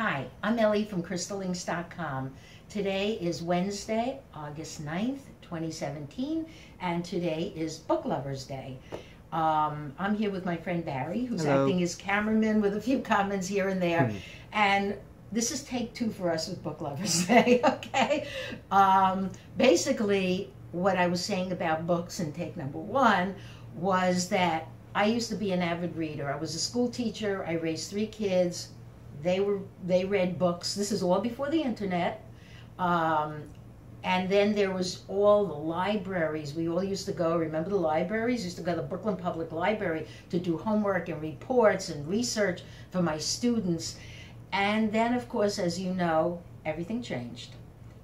Hi, I'm Ellie from CrystalLinks.com. Today is Wednesday, August 9th, 2017, and today is Book Lovers Day. I'm here with my friend Barry, who's Hello. acting as cameraman with a few comments here and there. And this is take two for us with Book Lovers Day, okay? Basically, what I was saying about books in take number one was that I used to be an avid reader. I was a school teacher. I raised 3 kids. They read books. This is all before the internet. And then there was all the libraries. We all used to go, remember the libraries? Used to go to the Brooklyn Public Library to do homework and reports and research for my students. And then, of course, as you know, everything changed.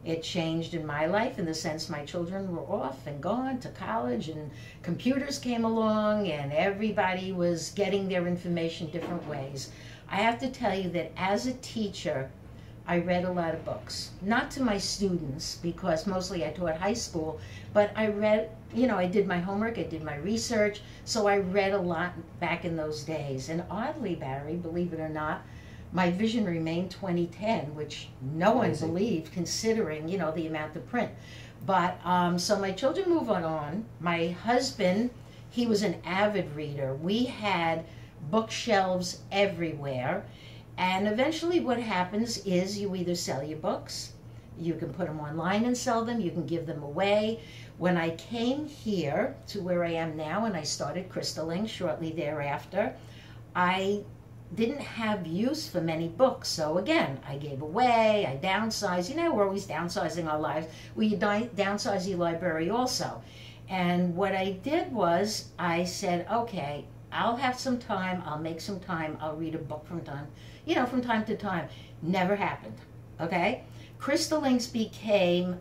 It changed in my life in the sense my children were off and gone to college, and computers came along, and everybody was getting their information different ways. I have to tell you that as a teacher, I read a lot of books. Not to my students, because mostly I taught high school, but I read, I did my homework, I did my research, so I read a lot back in those days. And oddly, Barry, believe it or not, my vision remained 2010, which no one believed, considering, the amount of print. But, so my children move on. My husband, he was an avid reader. We had bookshelves everywhere. And eventually what happens is you either sell your books, you can put them online and sell them, you can give them away. When I came here to where I am now, and I started Crystal Links shortly thereafter, I didn't have use for many books. So again, I gave away, I downsized. We're always downsizing our lives. Well, you downsize your library also. And what I did was I said, okay, I'll have some time, I'll make some time, I'll read a book from time to time. Never happened, okay? Crystal Links became,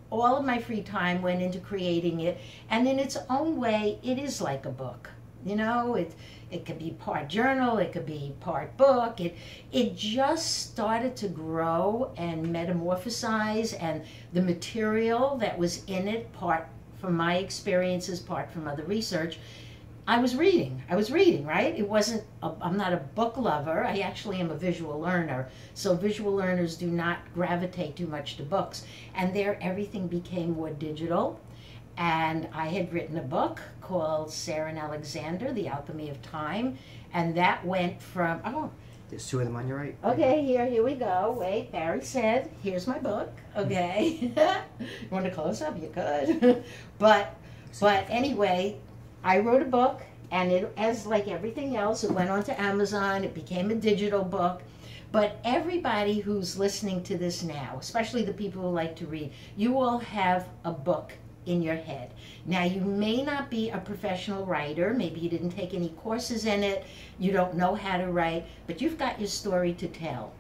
all of my free time went into creating it, and in its own way, it is like a book. It could be part journal, it could be part book. It just started to grow and metamorphosize, and the material that was in it, part from my experiences, part from other research, I was reading, right? I'm not a book lover. I actually am a visual learner. So visual learners do not gravitate too much to books. And there, everything became more digital. And I had written a book called Sarah and Alexander, The Alchemy of Time. And that went from, There's 2 of them on your right. Okay, here we go. Wait, Barry said, here's my book. Okay. You want a close-up? You could. But anyway, I wrote a book, and it, as like everything else, it went onto Amazon. It became a digital book. But everybody who's listening to this now, especially the people who like to read, you all have a book in your head. Now, you may not be a professional writer. Maybe you didn't take any courses in it. You don't know how to write, but you've got your story to tell.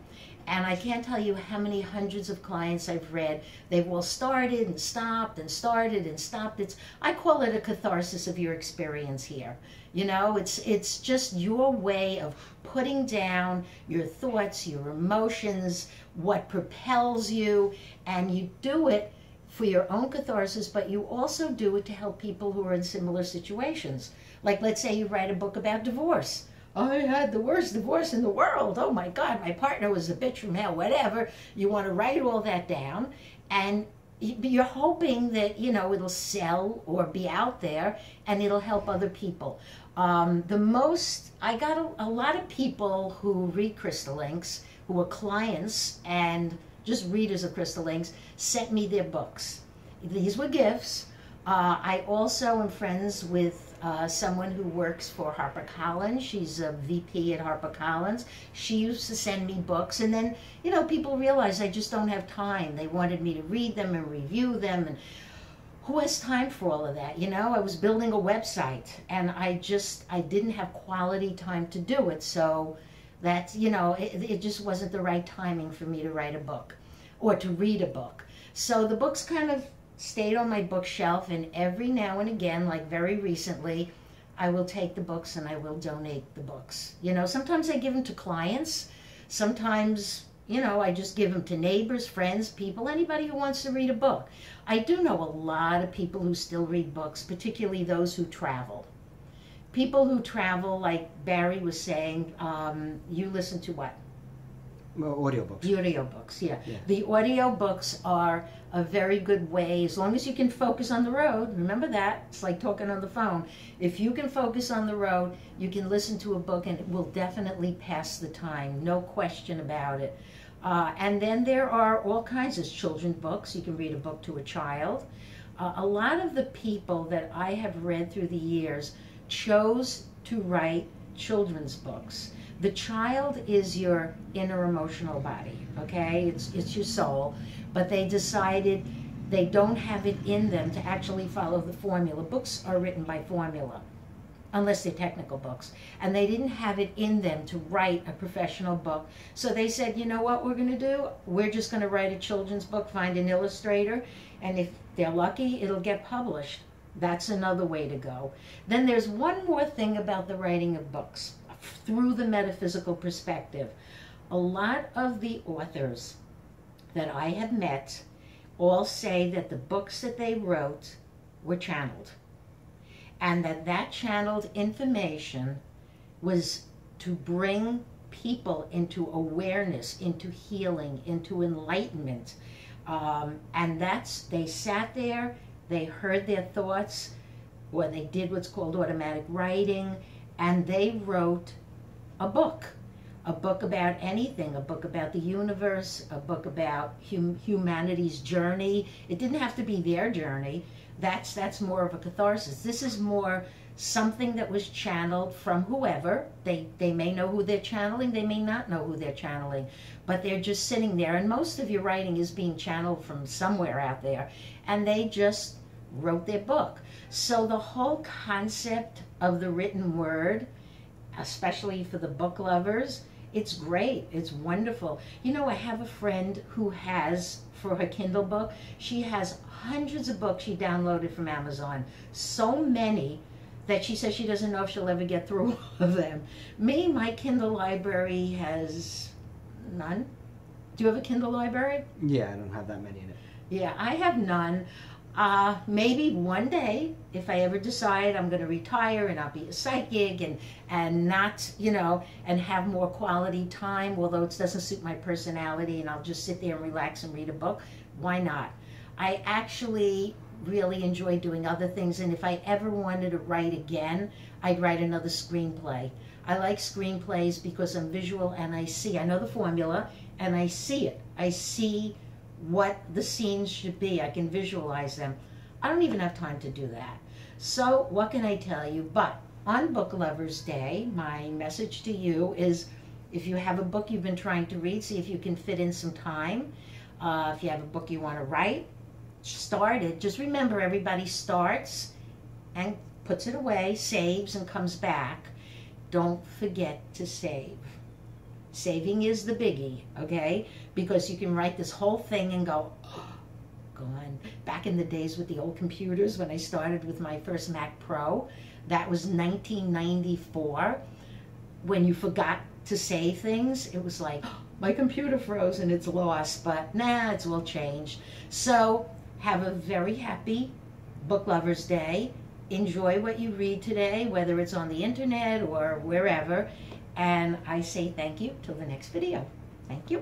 And I can't tell you how many hundreds of clients I've read. They've all started and stopped and started and stopped. I call it a catharsis of your experience here. It's just your way of putting down your thoughts, your emotions, what propels you, and you do it for your own catharsis, but you also do it to help people who are in similar situations. Like, let's say you write a book about divorce. I had the worst divorce in the world. Oh my God, my partner was a bitch from hell, whatever. You want to write all that down, and you're hoping that, it'll sell or be out there, and it'll help other people. I got a lot of people who read Crystal Links, who are clients and just readers of Crystal Links, sent me their books. These were gifts. I also am friends with someone who works for HarperCollins. She's a VP at HarperCollins. She used to send me books, and then, people realized I just don't have time. They wanted me to read them and review them, and who has time for all of that? I was building a website, and I didn't have quality time to do it, so that's, it just wasn't the right timing for me to write a book or to read a book. So the books kind of stayed on my bookshelf, and every now and again, like very recently, I will take the books and I will donate the books. Sometimes I give them to clients. Sometimes, I just give them to neighbors, friends, people, anybody who wants to read a book. I do know a lot of people who still read books, particularly those who travel. People who travel, like Barry was saying, you listen to what? Audiobooks. The audiobooks, yeah. Yeah. The audiobooks are a very good way, as long as you can focus on the road. Remember that. It's like talking on the phone. If you can focus on the road, you can listen to a book and it will definitely pass the time. No question about it. And then there are all kinds of children's books. You can read a book to a child. A lot of the people that I have read through the years chose to write children's books. The child is your inner emotional body, okay? It's your soul, but they decided they don't have it in them to actually follow the formula. Books are written by formula, unless they're technical books, and they didn't have it in them to write a professional book. So they said, you know what we're going to do? We're just going to write a children's book, find an illustrator, and if they're lucky, it'll get published. That's another way to go. Then there's one more thing about the writing of books through the metaphysical perspective. A lot of the authors that I have met all say that the books that they wrote were channeled, and that channeled information was to bring people into awareness, into healing, into enlightenment. And they sat there, they heard their thoughts, or they did what's called automatic writing, and they wrote a book about anything, a book about the universe, a book about humanity's journey. It didn't have to be their journey. That's more of a catharsis. This is more something that was channeled from whoever. They may know who they're channeling, they may not know who they're channeling, but they're just sitting there, and most of your writing is being channeled from somewhere out there, and they just wrote their book. So the whole concept of the written word, especially for the book lovers, it's great. It's wonderful. You know, I have a friend who has, for her Kindle book, she has hundreds of books she downloaded from Amazon. So many that she says she doesn't know if she'll ever get through all of them. Me, my Kindle library has none. Do you have a Kindle library? Yeah, I don't have that many in it. Yeah, I have none. Maybe one day, if I ever decide I'm going to retire and I'll be a psychic and not, and have more quality time, although it doesn't suit my personality, and I'll just sit there and relax and read a book, why not? I actually really enjoy doing other things, and if I ever wanted to write again, I'd write another screenplay. I like screenplays because I'm visual and I know the formula, and I see it. I see what the scenes should be. I can visualize them. I don't even have time to do that. So what can I tell you? But on Book Lovers Day, my message to you is, if you have a book you've been trying to read, see if you can fit in some time. If you have a book you want to write, start it. Just remember, everybody starts and puts it away, saves, and comes back. Don't forget to save. Saving is the biggie, okay? Because you can write this whole thing and go, oh, gone. Back in the days with the old computers, when I started with my first Mac Pro, that was 1994. When you forgot to save things, it was like, oh, my computer froze and it's lost. But nah, it's all changed. So have a very happy Book Lovers Day. Enjoy what you read today, whether it's on the internet or wherever. And I say thank you till the next video. Thank you.